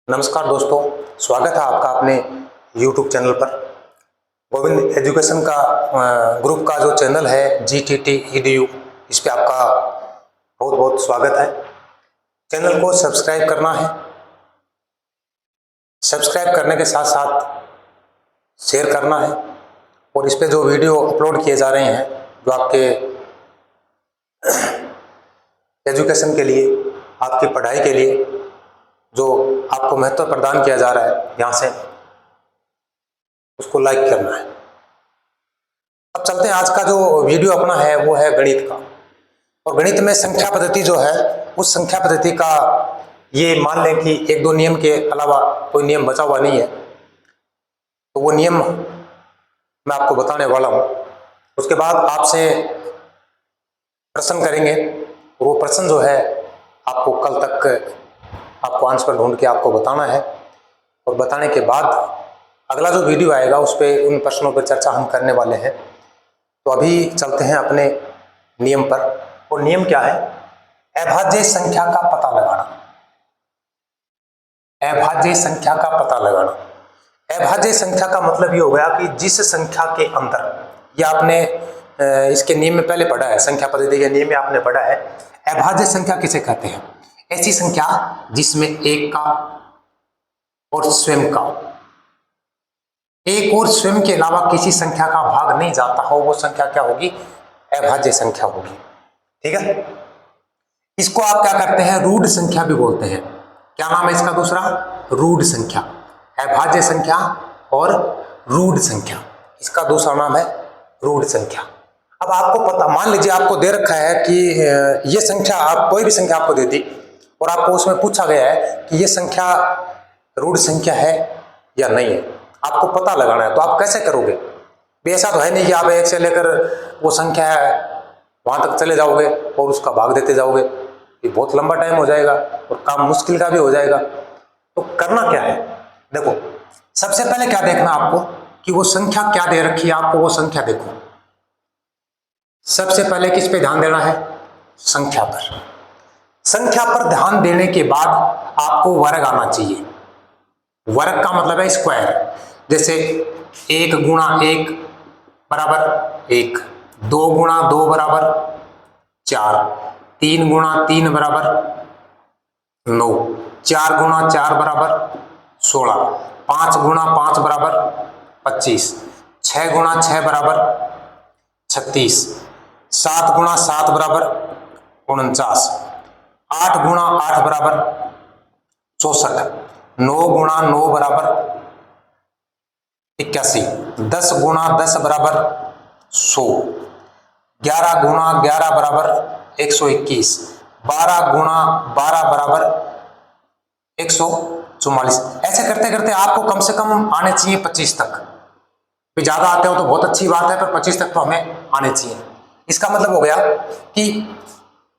नमस्कार दोस्तों, स्वागत है आपका अपने YouTube चैनल पर। गोविंद एजुकेशन का ग्रुप का जो चैनल है GTT EDU, इस पे आपका बहुत बहुत स्वागत है। चैनल को सब्सक्राइब करना है, सब्सक्राइब करने के साथ साथ शेयर करना है और इस पे जो वीडियो अपलोड किए जा रहे हैं जो आपके एजुकेशन के लिए, आपकी पढ़ाई के लिए जो आपको महत्व प्रदान किया जा रहा है यहाँ से, उसको लाइक करना है। अब चलते हैं, आज का जो वीडियो अपना है वो है गणित का। और गणित में संख्या पद्धति जो है, उस संख्या पद्धति का ये मान लें कि एक दो नियम के अलावा कोई नियम बचा हुआ नहीं है, तो वो नियम मैं आपको बताने वाला हूँ। उसके बाद आपसे प्रश्न करेंगे और वो प्रश्न जो है आपको कल तक आपको आंसर ढूंढ के आपको बताना है। और बताने के बाद अगला जो वीडियो आएगा उस पर उन प्रश्नों पर चर्चा हम करने वाले हैं। तो अभी चलते हैं अपने नियम पर। और नियम क्या है? अभाज्य संख्या का पता लगाना। अभाज्य संख्या का पता लगाना। अभाज्य संख्या का मतलब ये हो गया कि जिस संख्या के अंदर, ये आपने इसके नियम में पहले पढ़ा है, संख्या पद्धति के नियम में आपने पढ़ा है। अभाज्य संख्या किसे कहते हैं? ऐसी संख्या जिसमें एक का और स्वयं का, एक और स्वयं के अलावा किसी संख्या का भाग नहीं जाता हो, वो संख्या क्या होगी? अभाज्य संख्या होगी। ठीक है, इसको आप क्या करते हैं? रूढ़ संख्या भी बोलते हैं। क्या नाम है इसका दूसरा? रूढ़ संख्या। अभाज्य संख्या और रूढ़ संख्या, इसका दूसरा नाम है रूढ़ संख्या। अब आपको पता, मान लीजिए आपको दे रखा है कि ये संख्या, आप कोई भी संख्या आपको दे दी और आपको उसमें पूछा गया है कि ये संख्या रूढ़ संख्या है या नहीं है, आपको पता लगाना है। तो आप कैसे करोगे? ऐसा तो है नहीं कि आप एक से लेकर वो संख्या है वहां तक चले जाओगे और उसका भाग देते जाओगे, ये बहुत लंबा टाइम हो जाएगा और काम मुश्किल का भी हो जाएगा। तो करना क्या है? देखो, सबसे पहले क्या देखना आपको कि वो संख्या क्या दे रखी है, आपको वो संख्या देखो। सबसे पहले किस पे ध्यान देना है? संख्या पर। संख्या पर ध्यान देने के बाद आपको वर्ग आना चाहिए। वर्ग का मतलब है स्क्वायर। जैसे 1 गुणा 1 बराबर 1, 2 गुणा 2 बराबर 4, 3 गुणा 3 बराबर 9, 4 गुणा 4 बराबर 16, 5 गुणा 5 बराबर 25, 6 गुणा 6 बराबर 36, 7 गुणा 7 बराबर 49, 8 गुणा 8 बराबर 64, 9 गुणा 9 बराबर 81, 10 गुणा 10 बराबर 100, 11 गुणा 11 बराबर 121, 12 गुणा 12 बराबर 144। ऐसे करते करते आपको कम से कम आने चाहिए 25 तक। ज्यादा आते हो तो बहुत अच्छी बात है, पर 25 तक तो हमें आने चाहिए। इसका मतलब हो गया कि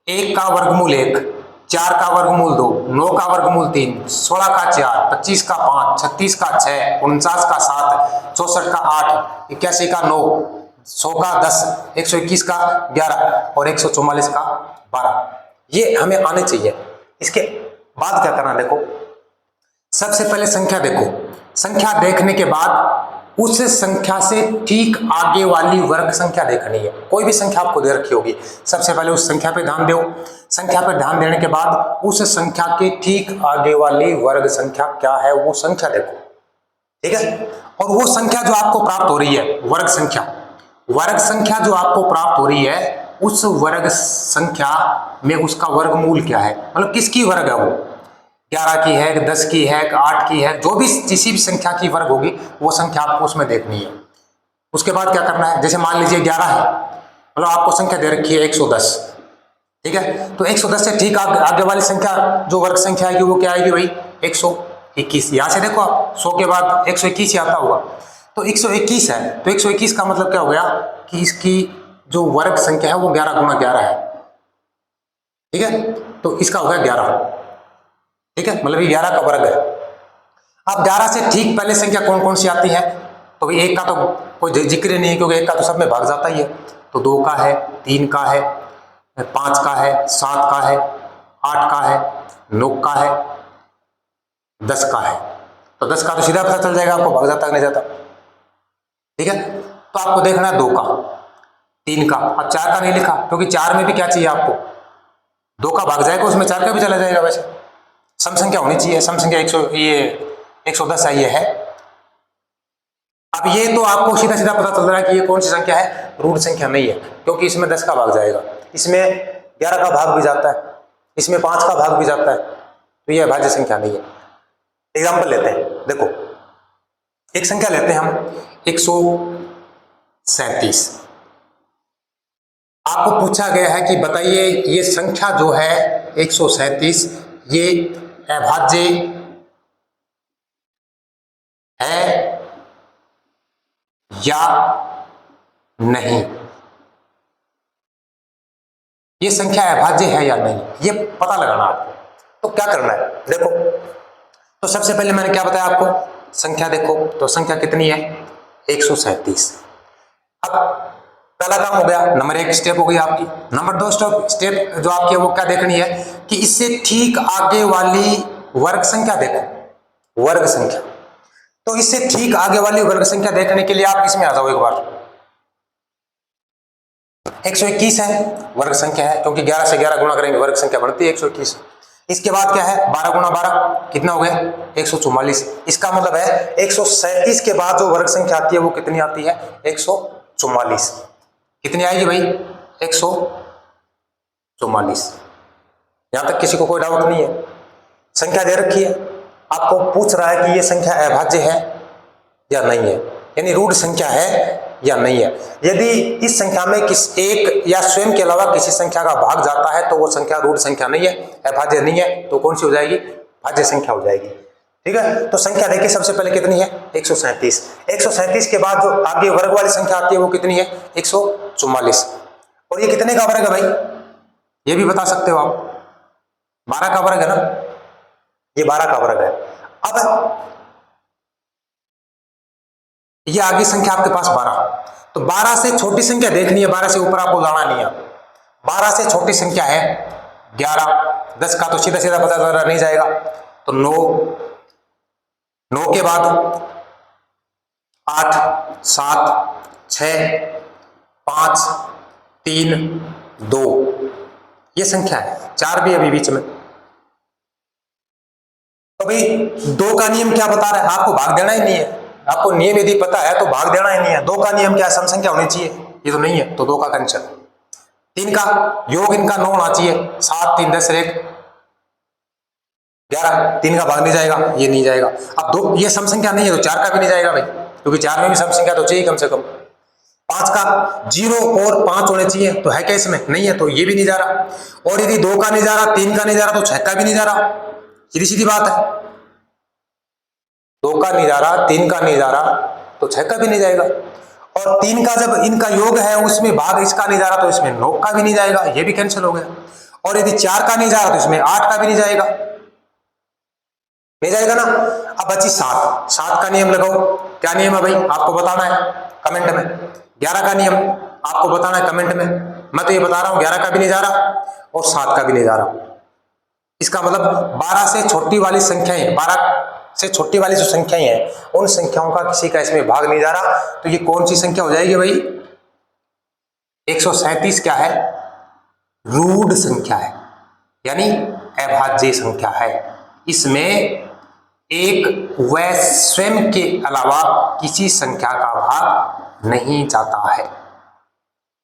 1 का वर्गमूल 1, 4 का वर्गमूल 2, 9 का वर्गमूल 3, 16 का 4, 25 का 5, 36 का 6, 49 का 7, 64 का 8, 81 का 9, 100 का 10, 121 का 11 और 144 का 12। ये हमें आने चाहिए। इसके बाद क्या करना, देखो, सबसे पहले संख्या देखो। संख्या देखने के बाद उस संख्या से ठीक आगे वाली वर्ग संख्या देखनी है। कोई भी संख्या आपको दे रखी होगी, सबसे पहले उस संख्या पे ध्यान दो। संख्या पे ध्यान देने के बाद उस संख्या के ठीक आगे वाली वर्ग संख्या क्या है, वो संख्या देखो। ठीक है, और वो संख्या जो आपको प्राप्त हो रही है, वर्ग संख्या जो आपको प्राप्त हो रही है, उस वर्ग संख्या में उसका वर्गमूल क्या है, मतलब किसकी वर्ग है वो? 11 की है, 10 की है, 8 की है, जो भी किसी भी संख्या की वर्ग होगी वो संख्या आपको उसमें देखनी है। उसके बाद क्या करना है? जैसे मान लीजिए 11 है, मतलब आपको संख्या दे रखी है 110। ठीक है, तो 110 से ठीक आगे वाली संख्या जो वर्ग संख्या आएगी वो क्या आएगी भाई? 121। यहां से देखो आप, 100 के बाद 121 ही आता होगा, तो 121 है। तो 121 का मतलब क्या हो गया कि इसकी जो वर्ग संख्या है वो 11 गुणा 11 है। ठीक है, तो इसका होगा 11। ठीक है, मतलब ये 11 का वर्ग है। अब 11 से ठीक पहले संख्या कौन कौन सी आती है? तो भाई 1 का तो कोई जिक्र नहीं है, क्योंकि 1 का तो सब में भाग जाता ही है। तो 2 का है, 3 का है, 5 का है, 7 का है, 8 का है, 9 का है, 10 का है, तो 10 का तो सीधा पता चल जाएगा आपको, भाग जाता नहीं जाता। ठीक है, तो आपको देखना है 2 का, 3 का। अब 4 का नहीं लिखा क्योंकि 4 में भी क्या चाहिए आपको, 2 का भाग जाएगा, उसमें 4 का भी चला जाएगा। वैसे सम संख्या होनी चाहिए, सम संख्या 110 है, ये है। अब ये तो आपको सीधा सीधा पता चल रहा है कि ये कौन सी संख्या है, रूट संख्या नहीं है, क्योंकि इसमें 10 का भाग जाएगा, इसमें 11 का भाग भी जाता है, इसमें 5 का भाग भी जाता है, तो ये अभाज्य संख्या नहीं है। एग्जाम्पल लेते हैं, देखो एक संख्या लेते हैं हम 137। आपको पूछा गया है कि बताइए ये संख्या जो है 137 ये अभाज्य है या नहीं, ये संख्या अभाज्य है या नहीं, ये पता लगाना आपको। तो क्या करना है, देखो तो सबसे पहले मैंने क्या बताया आपको, संख्या देखो, तो संख्या कितनी है 137। अब पहला काम हो गया, नंबर 1 स्टेप हो गई आपकी। नंबर 2 स्टेप जो आपकी है वो क्या देखनी है कि इससे ठीक आगे वाली वर्ग संख्या देखो, वर्ग संख्या। तो इससे ठीक आगे वाली वर्ग संख्या देखने के लिए आप इसमें आ जाओ एक बार। 121 है वर्ग संख्या है, क्योंकि 11 से 11 गुणा करेंगे वर्ग संख्या बनती है 121। इसके बाद क्या है 12 गुणा 12 कितना हो गया 144। इसका मतलब है 137 के बाद जो वर्ग संख्या आती है वो कितनी आती है 144। कितनी आएगी भाई 144। यहां तक किसी को कोई डाउट नहीं है। संख्या दे रखी है, आपको पूछ रहा है कि ये संख्या अभाज्य है या नहीं है, यानी रूढ़ संख्या है या नहीं है। यदि इस संख्या में किस एक या स्वयं के अलावा किसी संख्या का भाग जाता है तो वो संख्या रूढ़ संख्या नहीं है, अभाज्य नहीं है, तो कौन सी हो जाएगी भाज्य संख्या हो जाएगी। ठीक है, तो संख्या देखिए सबसे पहले कितनी है 137। 137 के बाद जो आगे वर्ग वाली संख्या आती है वो कितनी है 144। और ये कितने का वर्ग है भाई, ये भी बता सकते हो आप, 12 का वर्ग है ना, ये 12 का वर्ग है। अब ये आगे संख्या आपके पास 12, तो 12 से छोटी संख्या देखनी है, 12 से ऊपर आपको जाना नहीं है। 12 से छोटी संख्या है 11, 10 का तो सीधा सीधा पता चल रहा नहीं जाएगा, तो 9 के बाद 8 7 6 5 3 2 ये संख्या है, 4 भी अभी बीच में। तो भाई 2 का नियम क्या बता रहा है, आपको भाग देना ही नहीं है। आपको नियम यदि पता है तो भाग देना ही नहीं है। 2 का नियम क्या है, सम संख्या होनी चाहिए, ये तो नहीं है, तो 2 का कैंसिल। 3 का योग इनका 9 होना चाहिए, 7 3 10 1 11, 3 का भाग नहीं जाएगा, ये नहीं जाएगा। अब 2 ये सम संख्या नहीं है तो 4 का भी नहीं जाएगा भाई, क्योंकि 4 में भी सम संख्या तो चाहिए कम से कम। 5 का 0 और 5 होने चाहिए, तो है क्या इसमें, नहीं है, तो ये भी नहीं जा रहा। और यदि 2 का नहीं जा रहा, 3 का नहीं जा रहा, तो 6 का भी नहीं जा रहा, सीधी सीधी बात है। 2 का नहीं जा रहा, 3 का नहीं जा रहा, तो 6 का भी नहीं जाएगा। और 3 का जब इनका योग है उसमें भाग इसका नहीं जा रहा, तो इसमें 9 का भी नहीं जाएगा, ये भी कैंसिल हो गया। और यदि 4 का नहीं जा रहा तो इसमें 8 का भी नहीं जाएगा, नहीं जाएगा ना। अब बची 7 का नियम लगाओ। क्या नियम है भाई, आपको बताना है कमेंट में। 11 का नियम आपको बताना है कमेंट में। मैं तो ये बता रहा हूं 11 का भी नहीं जा रहा और 7 का भी नहीं जा रहा। इसका मतलब 12 से छोटी वाली संख्याएं, 12 से छोटी वाली जो संख्याएं हैं उन संख्याओं का किसी का इसमें भाग नहीं जा रहा, तो ये कौन सी संख्या हो जाएगी भाई 137 क्या है, रूढ़ संख्या है, यानी अभाज्य संख्या है। इसमें एक व स्वयं के अलावा किसी संख्या का भाग नहीं जाता है।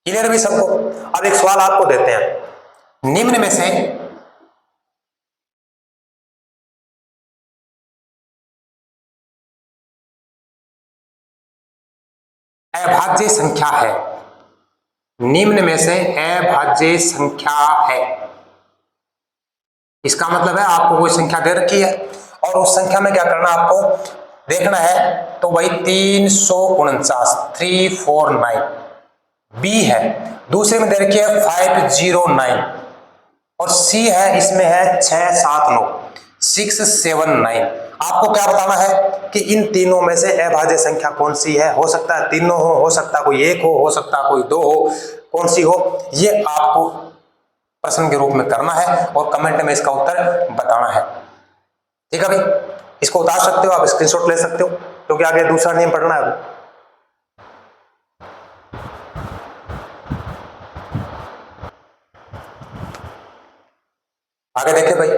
क्लियर भी सबको। अब एक सवाल आपको देते हैं, निम्न में से अभाज्य संख्या है, निम्न में से अभाज्य संख्या है, इसका मतलब है आपको कोई संख्या दे रखी है और उस संख्या में क्या करना आपको देखना है, तो वही 349 349 बी है, दूसरे में दे रखी है 509 और सी है, इसमें है 679 679। आपको क्या बताना है कि इन तीनों में से अभाज्य संख्या कौन सी है। हो सकता है तीनों हो सकता है कोई एक हो सकता है कोई 2 हो, कौन सी हो ये आपको प्रश्न के रूप में करना है और कमेंट में इसका उत्तर बताना है। ठीक है भाई, इसको उतार सकते हो, आप स्क्रीनशॉट ले सकते हो, क्योंकि आगे दूसरा नियम पढ़ना है। आगे देखिए भाई,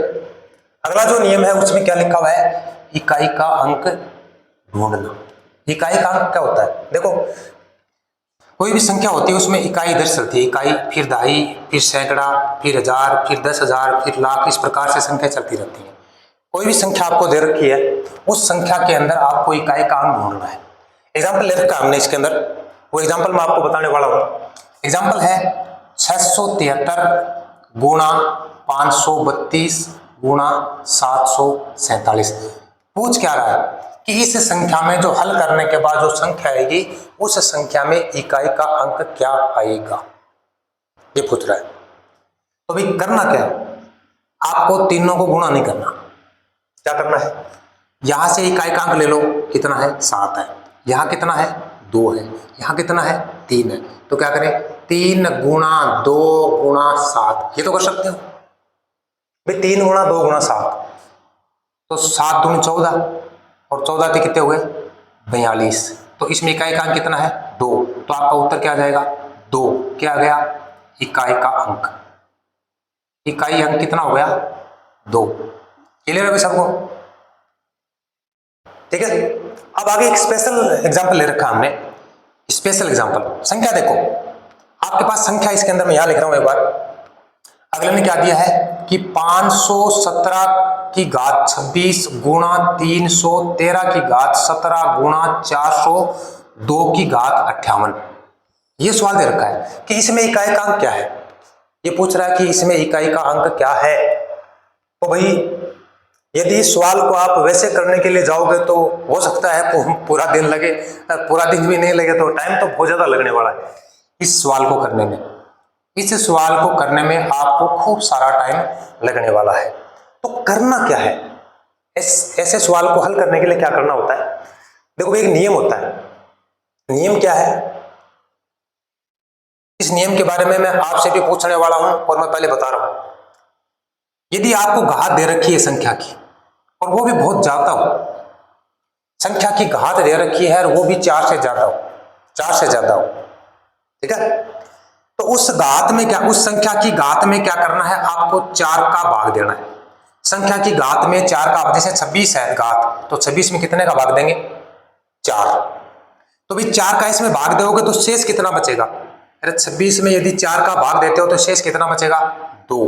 अगला जो नियम है उसमें क्या लिखा हुआ है, इकाई का अंक ढूंढना। इकाई का अंक क्या होता है, देखो कोई भी संख्या होती है उसमें इकाई इधर चलती है, इकाई, फिर दहाई, फिर सैकड़ा, फिर हजार, फिर 10,000, फिर लाख, इस प्रकार से संख्या चलती रहती है। कोई भी संख्या आपको दे रखी है, उस संख्या के अंदर आपको इकाई का अंक ढूंढना है। एग्जाम्पल ले रखा हमने इसके अंदर, वो एग्जाम्पल मैं आपको बताने वाला हूं। एग्जाम्पल है 673 गुणा 532 गुणा 747। पूछ क्या रहा है कि इस संख्या में जो हल करने के बाद जो संख्या आएगी, उस संख्या में इकाई का अंक क्या आएगा, ये पूछ रहा है। तो भाई करना क्या है, आपको तीनों को गुणा नहीं करना। क्या करना है, यहां से इकाई का अंक ले लो, कितना है 7 है, यहां कितना है 2 है, यहां कितना है 3 है, तो क्या करें 3 गुणा 2 गुणा 7, ये तो कर सकते हो भाई। 3 गुणा 2 गुणा 7, तो 7 दूनी 14 और 14 कितने हुए 42, तो इसमें इकाई का अंक कितना है 2, तो आपका उत्तर क्या आ जाएगा 2। क्या आ गया, इकाई का अंक, इकाई अंक कितना हो गया 2। क्लियर है सबको, ठीक है। अब आगे एक स्पेशल एग्जांपल ले रखा हमने, स्पेशल एग्जांपल। संख्या देखो, आपके पास संख्या इसके अंदर मैं यहां लिख रहा हूं एक बार। अगले ने क्या दिया है कि 517 की घात 26 गुणा 313 की घात 17 गुणा 402 की घात 58। ये सवाल दे रखा है कि इसमें इकाई का अंक क्या है, ये पूछ रहा है कि इसमें इकाई का अंक क्या है। तो भाई यदि इस सवाल को आप वैसे करने के लिए जाओगे तो हो सकता है पूरा दिन लगे, पूरा दिन भी नहीं लगे तो टाइम तो बहुत ज्यादा लगने वाला है इस सवाल को करने में। इस सवाल को करने में आपको खूब सारा टाइम लगने वाला है। तो करना क्या है, ऐसे सवाल को हल करने के लिए क्या करना होता है, देखो एक नियम होता है। नियम क्या है, इस नियम के बारे में मैं आपसे भी पूछने वाला हूं और मैं पहले बता रहा हूं। यदि आपको घात दे रखी है संख्या की और वो भी बहुत ज्यादा हो, संख्या की घात दे रखी है और वो भी 4 से ज्यादा हो, 4 से ज्यादा हो, ठीक है, तो उस घात में क्या, उस संख्या की घात में क्या करना है, आपको 4 का भाग देना है। संख्या की घात में 4 का, जैसे 26 है घात, तो 26 में कितने का भाग देंगे 4। तो भाई 4 का इसमें भाग दोगे तो शेष कितना बचेगा, अरे 26 में यदि 4 का भाग देते हो तो शेष कितना बचेगा 2।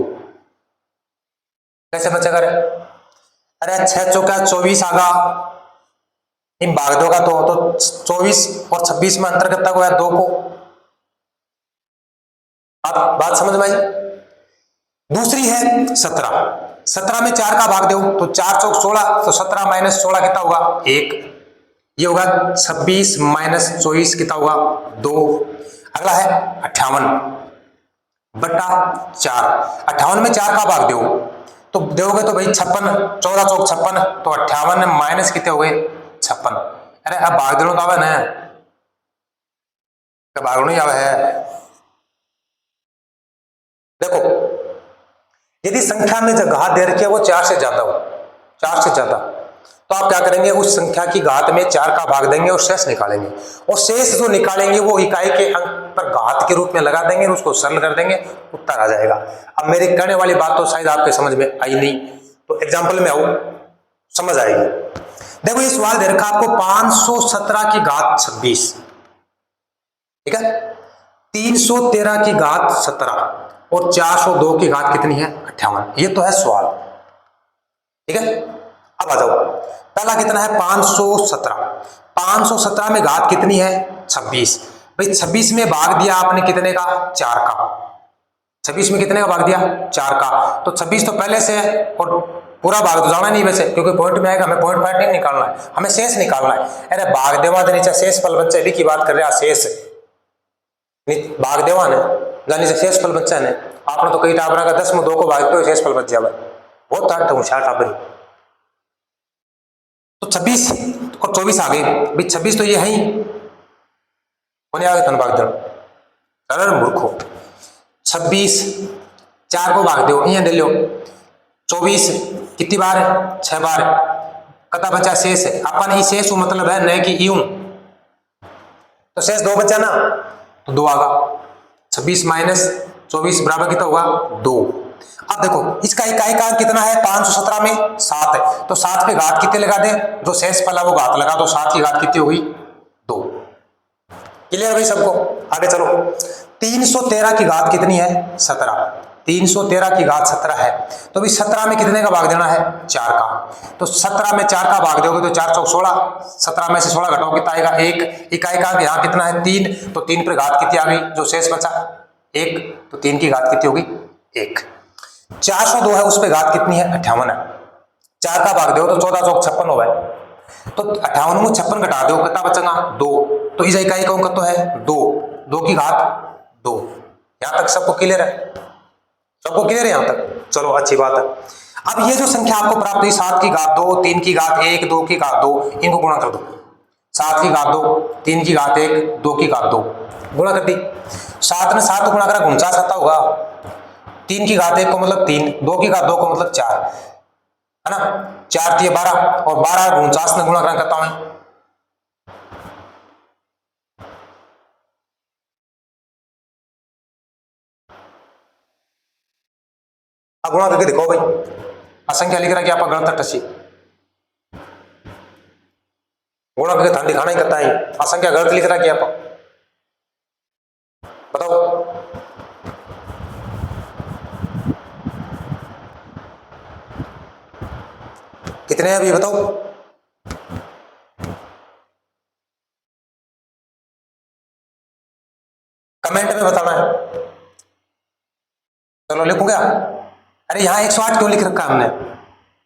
कैसे बचेगा रे, अरे 6 चौका 24 आगा, इन भाग दोगा तो 24 और 26 में अंतर कितना हुआ 2 को। बात समझ में आई। दूसरी है 17 में 4 का भाग दो तो 4 चौक 16, तो 17 माइनस 16 कितना होगा 1, ये होगा 26 माइनस 24 कितना होगा 2। अगला है 58 बटा 4, 58 में 4 का भाग दो तो दोगे तो भाई 56, 14 चौक 56, तो 58 माइनस कितने हो गए 56। अरे अब भाग देना तो आवे ना, भाग नहीं आवे है। देखो यदि संख्या में जो घात दे रखी है वो 4 से ज्यादा हो, 4 से ज्यादा, तो आप क्या करेंगे, उस संख्या की घात में 4 का भाग देंगे और शेष निकालेंगे, और शेष जो निकालेंगे वो इकाई के अंक पर घात के रूप में लगा देंगे और उसको सरल कर देंगे, उत्तर आ जाएगा। अब मेरी कहने वाली बात तो शायद आपके समझ में आई नहीं, तो एग्जाम्पल में आओ समझ आएगी। देखो ये सवाल दे रखा आपको 517 की घात 26, ठीक है, 313 की घात 17 और 402 की घात कितनी है 58, ये तो है सवाल, ठीक है। अब आ जाओ, पहला कितना है 517, 517 में घात कितनी है 26, भाई 26 में भाग दिया आपने कितने का 4 का, 26 में कितने का भाग दिया 4 का, तो 26 तो पहले से है और पूरा भाग तो जाना नहीं वैसे, क्योंकि पॉइंट में आएगा, हमें पॉइंट पॉइंट नहीं निकालना है, हमें शेष निकालना है। अरे भाग देवा नीचे शेष फल बच्चा की बात कर रहे हैं, शेष भाग देवा ने जानी से शेष फल बच्चा ने, आपने तो कई टाबरा का 10 में 2 को भागते हो शेष फल बच जाए, बहुत ताकत होशियार टाबरी। तो 26 और 24 आ गए भाई, 26 तो ये है ही, कोने आगे तन भाग दो, अरे मूर्खो 26 4 को भाग दो, ये दे लो 24 कितनी बार है 6 बार, कता बचा शेष है अपन ई शेष मतलब है न कि यूं, तो शेष 2 बचा ना, तो 2 आगा। 26 माइनस 24 बराबर कितना हुआ 2। अब देखो इसका इकाई कितना है 517 में 7 है, तो 7 पे घात कितने लगा दे, जो शेष फला वो घात लगा, तो 7 की घात कितनी हो गई 2। क्लियर भाई सबको, आगे चलो। 313 की घात कितनी है 17, 313 की घात 17 है, तो अभी 17 में कितने का भाग देना है 4 का, तो 17 में 4 का भाग दोगे तो 4 चौक 16, 17 में से 16 घटाओ कितना आएगा 1। इकाई का यहाँ कितना है 3, तो 3 पर घात कितनी आ गई, जो शेष बचा 1, तो 3 की घात कितनी होगी 1। 402 है, उस पर घात कितनी है 58 है, 4 का भाग दो तो 14 चौक 56 हो गए, तो 58 में 56 घटा दो कितना बचेगा 2, तो इस इकाई का अंक तो है 2, 2 की घात 2। यहां तक सबको क्लियर है, सबको क्लियर है यहां तक, चलो अच्छी बात है। अब ये जो संख्या आपको प्राप्त हुई 7 की घात 2, 3 की घात 1, 2 की घात 2, इनको गुणा कर दो। 7 की घात 2, 3 की घात 1, 2 की घात 2, गुणा कर दी। 7 ने 7 गुणा करा 49 आता होगा, 3 की घात 1 को मतलब 3, 2 की घात 2 को मतलब 4 है ना, 4 थी 12, और 12 49 में गुणा करना करता हूं। अब गुणा करके दिखाओ भाई, असंख्या लिख रहा कि आप गणित टसी गुणा करके थान दिखाना ही करता है, असंख्या गलत लिख रहा कि आप बताओ। कितने हैं अभी बताओ, कमेंट में बताना है। चलो लिखूं क्या, अरे यहाँ 108 क्यों लिख रखा हमने,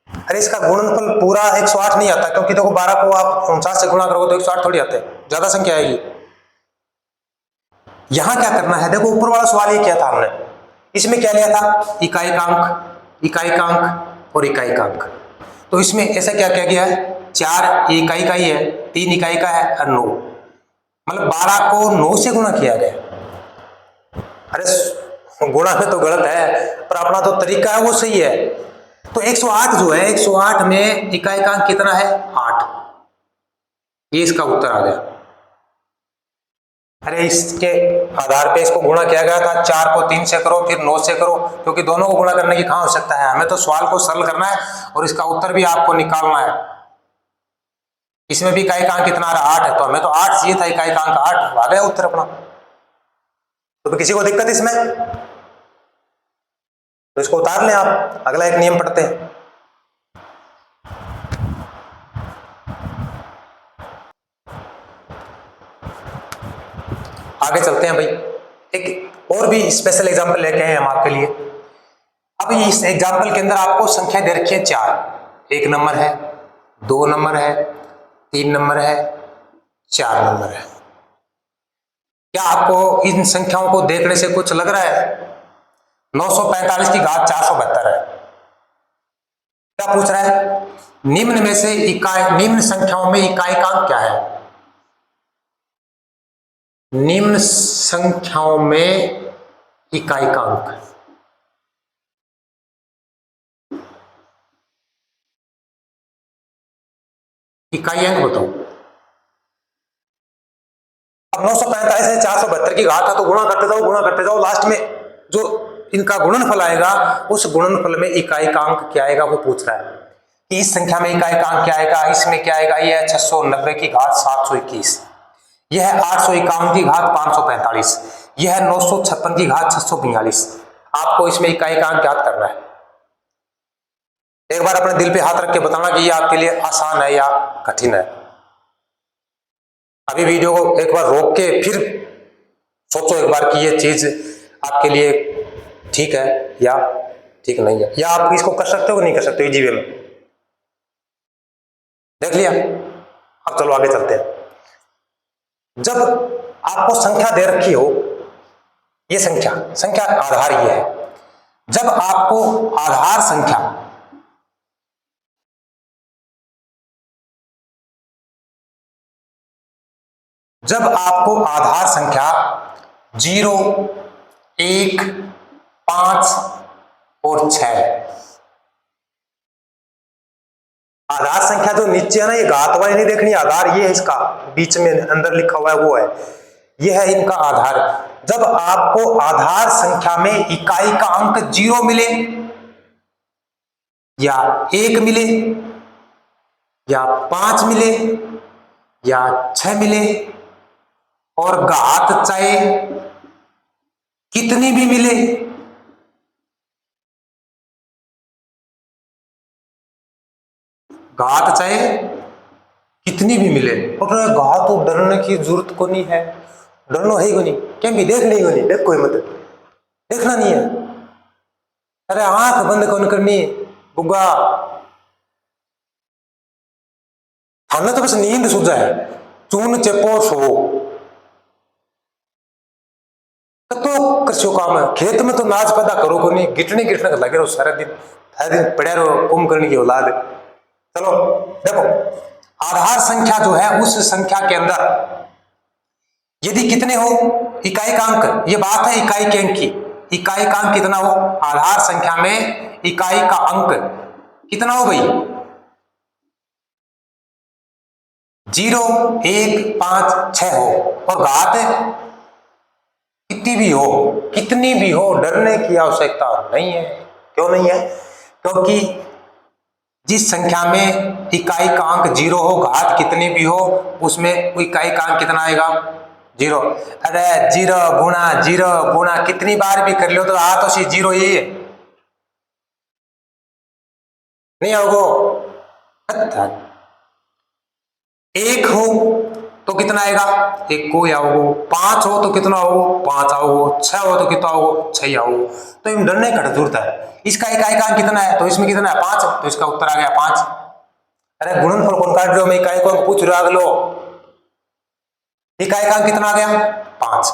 अरे इसका गुणनफल पूरा 108 नहीं आता, क्योंकि देखो 12 को आप 49 से गुणा करोगे तो 108 थोड़ी आते, ज्यादा संख्या आएगी। यहां क्या करना है, देखो ऊपर वाला सवाल ये किया था हमने, इसमें क्या लिया था इकाई का अंक, इकाई का अंक और इकाई का अंक, तो इसमें ऐसा क्या क्या गया है 4 इकाई का ही है, 3 इकाई का है और 9, मतलब 12 को 9 से गुणा किया गया। अरे गुणा में तो गलत है, पर अपना तो तरीका है वो सही है। तो 108 जो है 108 में इकाई का अंक कितना है 8, ये इसका उत्तर आ गया। अरे इसके आधार पे इसको गुणा किया गया था, 4 को 3 से करो फिर 9 से करो, क्योंकि दोनों को गुणा करने की कहां आवश्यकता है, हमें तो सवाल को सरल करना है और इसका उत्तर भी आपको निकालना है। इसमें भी इकाई का अंक कितना आ रहा 8 है, तो हमें तो 8 चाहिए था, इकाई का अंक 8 आ गया उत्तर अपना। तो किसी को दिक्कत इसमें, तो इसको उतार लें आप, अगला एक नियम पढ़ते हैं। आगे चलते हैं भाई, एक और भी स्पेशल एग्जांपल लेके आए हम आपके लिए। अब इस एग्जांपल के अंदर आपको संख्या दे रखी है 4, 1 नंबर है, 2 नंबर है, 3 नंबर है, 4 नंबर है। क्या आपको इन संख्याओं को देखने से कुछ लग रहा है, 945 की घात 472 है, क्या पूछ रहा है निम्न में से इकाई, निम्न संख्याओं में इकाई का अंक क्या है, निम्न संख्याओं में इकाई का अंक, इकाई अंक बताओ। अब 945 से 472 की घात है, तो गुणा करते जाओ गुणा करते जाओ, लास्ट में जो इनका गुणनफल आएगा उस गुणनफल में इकाई का अंक क्या आएगा वो पूछ रहा है कि इस संख्या में इकाई का अंक क्या आएगा, इसमें क्या आएगा, यह है 690 की घात 721, यह है 851 की घात 545, यह है 956 की घात 642। आपको इसमें इकाई का अंक ज्ञात करना है। एक बार अपने दिल पे हाथ रख के बताना कि यह आपके लिए आसान है या कठिन है। अभी वीडियो को एक बार रोक के फिर सोचो एक बार कि यह चीज आपके लिए ठीक है या ठीक नहीं है, या आप इसको कर सकते हो नहीं कर सकते इजी वे में। देख लिया, अब चलो आगे चलते हैं। जब आपको संख्या दे रखी हो, ये संख्या आधार ये है, जब आपको आधार संख्या जब आपको आधार संख्या 0, 1, 5 और 6 आधार संख्या जो नीचे है ना, ये घात वाली नहीं देखनी, आधार ये है इसका, बीच में अंदर लिखा हुआ है वो है, ये है इनका आधार। जब आपको आधार संख्या में इकाई का अंक 0 मिले या 1 मिले या 5 मिले या 6 मिले, और घात चाहे कितनी भी मिले, घात चाहे कितनी भी मिले, और घात तो डरने की जरूरत को नहीं है, डरना है को नहीं, क्या भी देख नहीं, नहीं देख कोई मत देखना नहीं है। अरे आंख बंद कौन करनी बुग्गा, थाना तो बस नींद सूझा है, चून चेपो सो, तो कृषि काम है, खेत में तो नाच पैदा करो को नहीं, गिटने गिटने लगे रहो सारा दिन पड़े रहो, कुंभ करने की औलाद। चलो देखो, आधार संख्या जो है उस संख्या के अंदर यदि कितने हो इकाई का अंक, ये बात है इकाई के अंक की, इकाई का अंक कितना हो, आधार संख्या में इकाई का अंक कितना हो भाई, 0 1 5 6 हो, और घात कितनी भी हो डरने की आवश्यकता नहीं है। क्यों नहीं है? क्योंकि जिस संख्या में इकाई का अंक 0 हो, घात कितनी भी हो, उसमें इकाई का अंक कितना आएगा 0। अरे 0 गुणा कितनी बार भी कर लो तो आ तो सी 0 ही है, नहीं आओगो। 1 हो तो कितना आएगा 1 को आओगो, 5 हो तो कितना आओगो 5 आओगो, 6 हो तो कितना आओगो 6 आओगो। तो इन डरने का जरूरत है। इसका इकाई का अंक कितना है, तो इसमें कितना है 5, तो इसका उत्तर आ गया 5। अरे गुणनफल कौन काट रहे हो, मैं इकाई को पूछ रहा लो, इकाई का अंक कितना आ गया 5,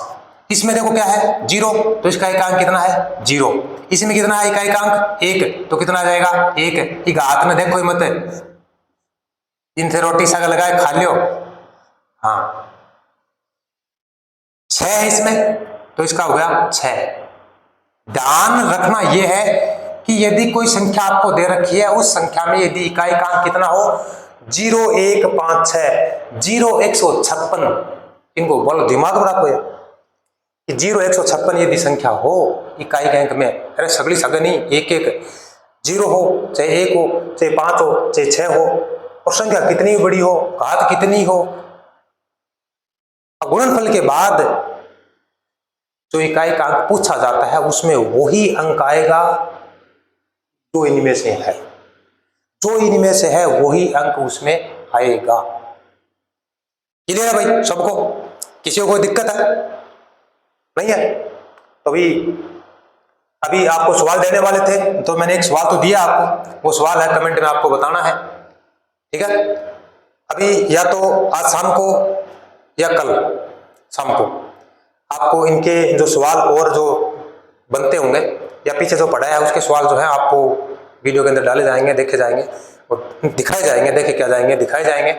इसमें देखो क्या है 0, तो इसका इकाई अंक कितना है 0, इसमें कितना है इकाई का अंक 1, तो कितना आ जाएगा 1। हाथ में देखो मत, इनसे रोटी साग लगाए खा लियो। हाँ 6 है इसमें, तो इसका हो गया 6। ध्यान रखना यह है कि यदि कोई संख्या आपको दे रखी है, उस संख्या में यदि इकाई का अंक कितना हो 0 1 5 6, 0 156, इनको बोलो दिमाग में रखो कि 0 156 यदि संख्या हो इकाई के अंक में, अरे सगली सगनी एक 0 हो, चाहे 1 हो, चाहे 5 हो, चाहे 6 हो, और संख्या कितनी बड़ी हो, घात कितनी हो, गुणनफल के बाद जो इकाई का अंक पूछा जाता है उसमें वही अंक आएगा जो इनमें से है, जो इनमें से है वही अंक उसमें आएगा। क्लियर है भाई सबको? किसी को कोई दिक्कत है नहीं है? तो अभी आपको सवाल देने वाले थे, तो मैंने एक सवाल तो दिया आपको, वो सवाल है कमेंट में आपको बताना है, ठीक है? अभी या तो आज शाम को या कल शाम को आपको इनके जो सवाल और जो बनते होंगे या पीछे जो पढ़ा है उसके सवाल जो है आपको वीडियो के अंदर डाले जाएंगे, देखे जाएंगे और दिखाए जाएंगे, देखे क्या जाएंगे, दिखाए जाएंगे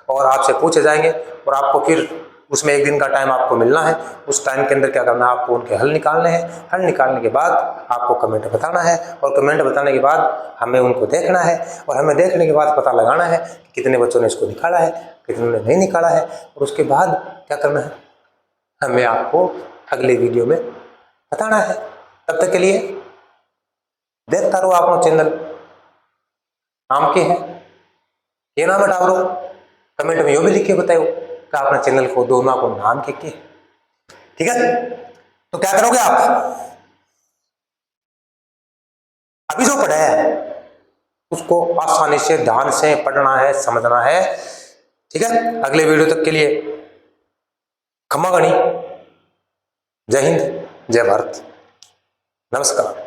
और आपसे पूछे जाएंगे, और आपको फिर उसमें 1 दिन का टाइम आपको मिलना है। उस टाइम के अंदर क्या करना है, आपको उनके हल निकालने हैं। हल निकालने के बाद आपको कमेंट बताना है, और कमेंट बताने के बाद हमें उनको देखना है, और हमें देखने के बाद पता लगाना है कि कितने बच्चों ने इसको निकाला है, कितने ने नहीं निकाला है, और उसके बाद क्या करना है हमें आपको अगले वीडियो में बताना है। तब तक के लिए देखता रहो अपना चैनल, नाम के है ये नाम डालो, कमेंट में यो भी लिख के बताओ कि अपने चैनल को दोनों को नाम के, ठीक है? तो क्या करोगे आप, अभी जो पढ़ा है उसको आसानी से ध्यान से पढ़ना है, समझना है, ठीक है? अगले वीडियो तक के लिए खमा गणी, जय हिंद, जय भारत, नमस्कार।